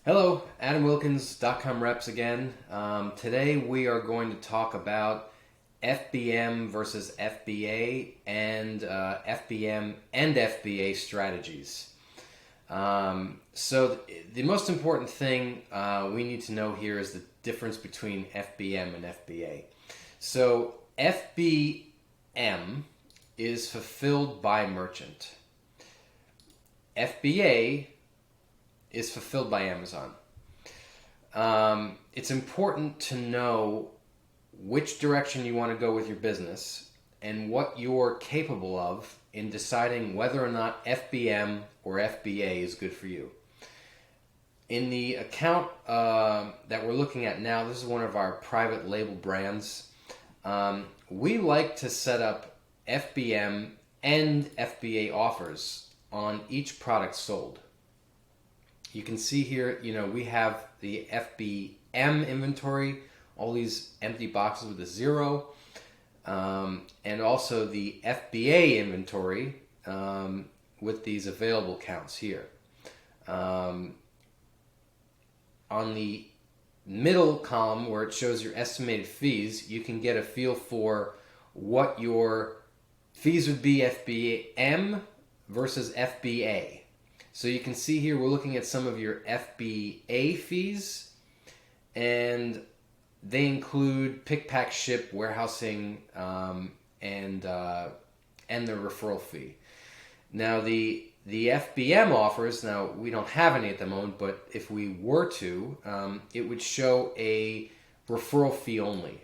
Hello, AdamWilkins.com reps again. Today we are going to talk about FBM versus FBA and FBM and FBA strategies. So the most important thing we need to know here is the difference between FBM and FBA. So FBM is fulfilled by merchant. FBA is fulfilled by Amazon. It's important to know which direction you want to go with your business and what you're capable of in deciding whether or not FBM or FBA is good for you. In the account that we're looking at now, this is one of our private label brands. We like to set up FBM and FBA offers on each product sold. You can see here, we have the FBM inventory, all these empty boxes with a 0, and also the FBA inventory with these available counts here. On the middle column where it shows your estimated fees, you can get a feel for what your fees would be FBM versus FBA. So you can see here we're looking at some of your FBA fees, and they include pick, pack, ship, warehousing, and the referral fee. Now the FBM offers, now we don't have any at the moment, but if we were to, it would show a referral fee only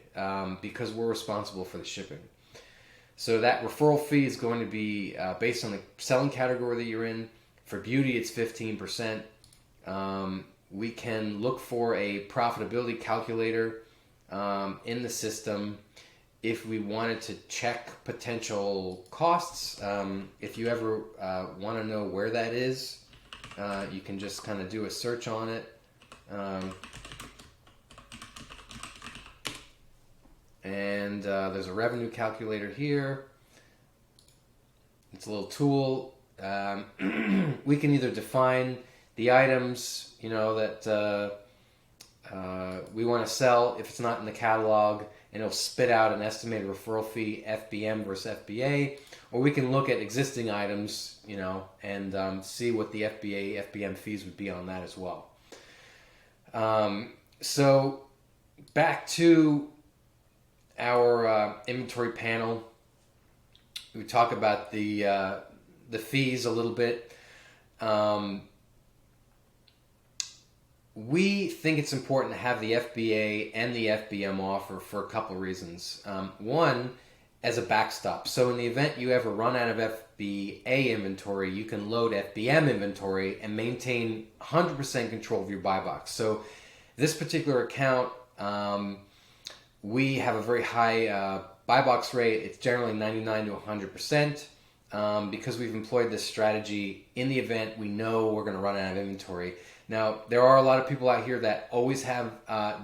because we're responsible for the shipping. So that referral fee is going to be based on the selling category that you're in. For beauty, it's 15%. We can look for a profitability calculator in the system if we wanted to check potential costs. If you ever want to know where that is, you can just kind of do a search on it. And there's a revenue calculator here. It's a little tool. We can either define the items, that we want to sell if it's not in the catalog, and it'll spit out an estimated referral fee, FBM versus FBA, or we can look at existing items, and see what the FBA, FBM fees would be on that as well. So back to our inventory panel, we talk about the fees a little bit. We think it's important to have the FBA and the FBM offer for a couple of reasons. One, as a backstop. So in the event you ever run out of FBA inventory, you can load FBM inventory and maintain 100% control of your buy box. So this particular account, we have a very high buy box rate. It's generally 99 to 100%. Because we've employed this strategy in the event we know we're going to run out of inventory. Now, there are a lot of people out here that always have,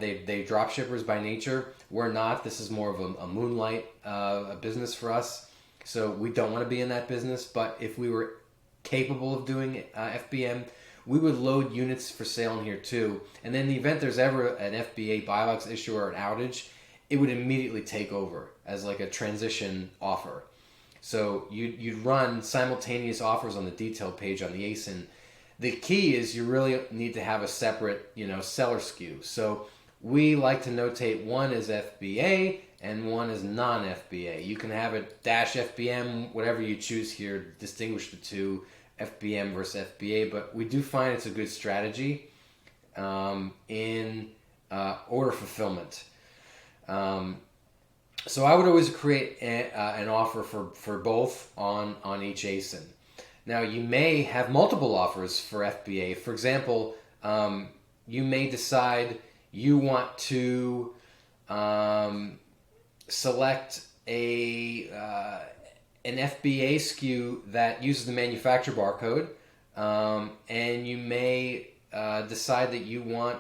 they drop shippers by nature. We're not. This is more of a moonlight a business for us. So we don't want to be in that business. But if we were capable of doing FBM, we would load units for sale in here too. And then in the event there's ever an FBA buy box issue or an outage, it would immediately take over as like a transition offer. So you'd run simultaneous offers on the detail page on the ASIN. The key is you really need to have a separate, seller SKU. So we like to notate one as FBA and one as non-FBA. You can have it -FBM, whatever you choose here, distinguish the two, FBM versus FBA. But we do find it's a good strategy in order fulfillment. So I would always create an offer for both on each ASIN. Now you may have multiple offers for FBA. For example, you may decide you want to select an FBA SKU that uses the manufacturer barcode, and you may decide that you want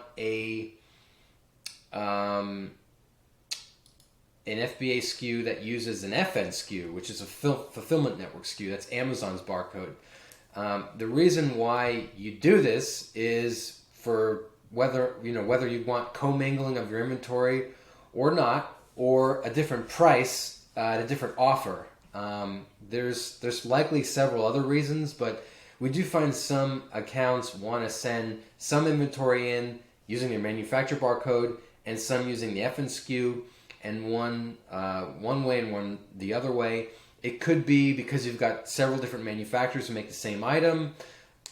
an FBA SKU that uses an FN SKU, which is a fulfillment network SKU. That's Amazon's barcode. The reason why you do this is for whether you want commingling of your inventory or not, or a different price at a different offer. There's likely several other reasons, but we do find some accounts want to send some inventory in using their manufacturer barcode, and some using the FN SKU, and one way and one the other way. It could be because you've got several different manufacturers who make the same item,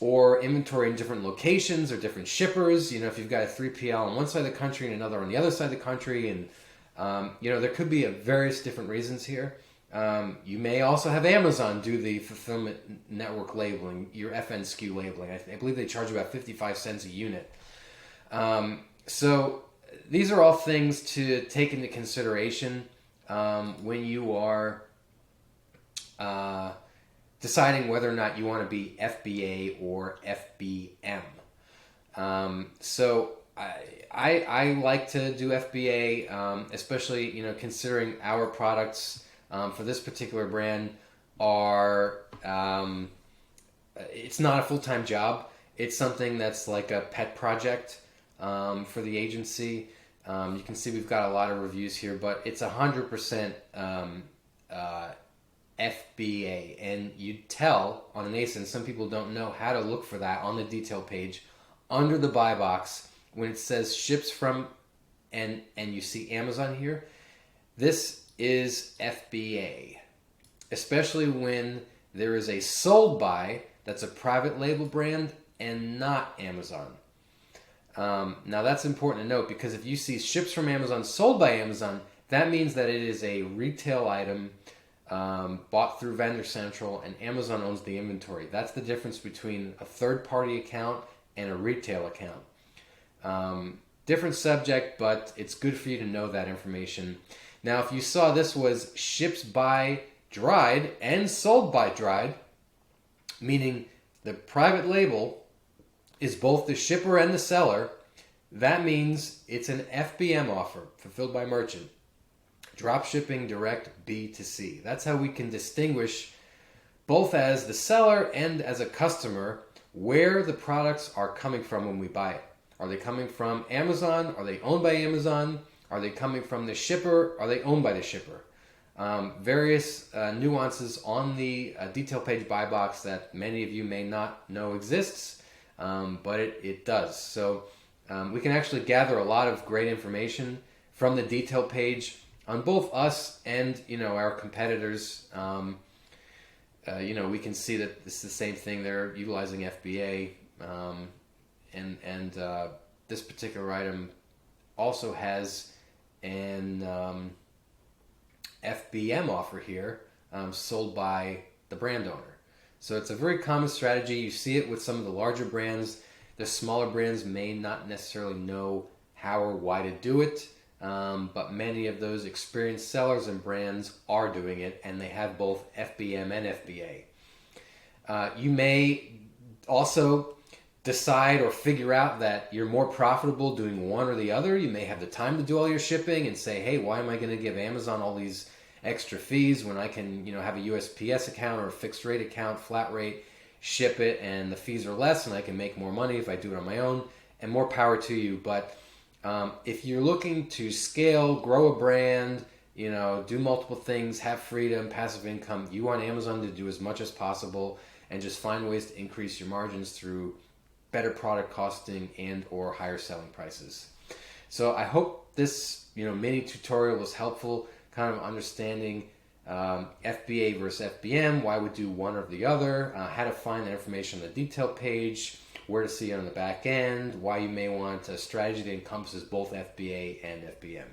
or inventory in different locations or different shippers. If you've got a 3PL on one side of the country and another on the other side of the country, and there could be various different reasons here. You may also have Amazon do the fulfillment network labeling, your FN SKU labeling. I believe they charge about 55 cents a unit. So these are all things to take into consideration when you are deciding whether or not you want to be FBA or FBM. So I like to do FBA, especially considering our products for this particular brand are it's not a full-time job. It's something that's like a pet project for the agency. You can see we've got a lot of reviews here, but it's 100% FBA, and you tell on an ASIN. Some people don't know how to look for that on the detail page under the buy box when it says ships from, and you see Amazon here. This is FBA, especially when there is a sold by that's a private label brand and not Amazon. Now that's important to note, because if you see ships from Amazon, sold by Amazon, that means that it is a retail item bought through Vendor Central, and Amazon owns the inventory. That's the difference between a third-party account and a retail account. Different subject, but it's good for you to know that information. Now, if you saw this was ships by dried and sold by dried, meaning the private label is both the shipper and the seller, that means it's an FBM offer, fulfilled by merchant. Drop shipping direct B2C. That's how we can distinguish, both as the seller and as a customer, where the products are coming from when we buy it. Are they coming from Amazon? Are they owned by Amazon? Are they coming from the shipper? Are they owned by the shipper? Various nuances on the detail page buy box that many of you may not know exists, but it does. So we can actually gather a lot of great information from the detail page on both us and our competitors. We can see that this is the same thing. They're utilizing FBA, and this particular item also has an FBM offer here, sold by the brand owner. So it's a very common strategy. You see it with some of the larger brands. The smaller brands may not necessarily know how or why to do it, but many of those experienced sellers and brands are doing it, and they have both FBM and FBA. You may also decide or figure out that you're more profitable doing one or the other. You may have the time to do all your shipping and say, hey, why am I going to give Amazon all these extra fees when I can have a USPS account or a fixed rate account, flat rate, ship it, and the fees are less, and I can make more money if I do it on my own, and more power to you. But if you're looking to scale, grow a brand, do multiple things, have freedom, passive income, you want Amazon to do as much as possible and just find ways to increase your margins through better product costing and or higher selling prices. So I hope this mini tutorial was helpful, kind of understanding FBA versus FBM, why we do one or the other, how to find the information on the detail page, where to see it on the back end, why you may want a strategy that encompasses both FBA and FBM.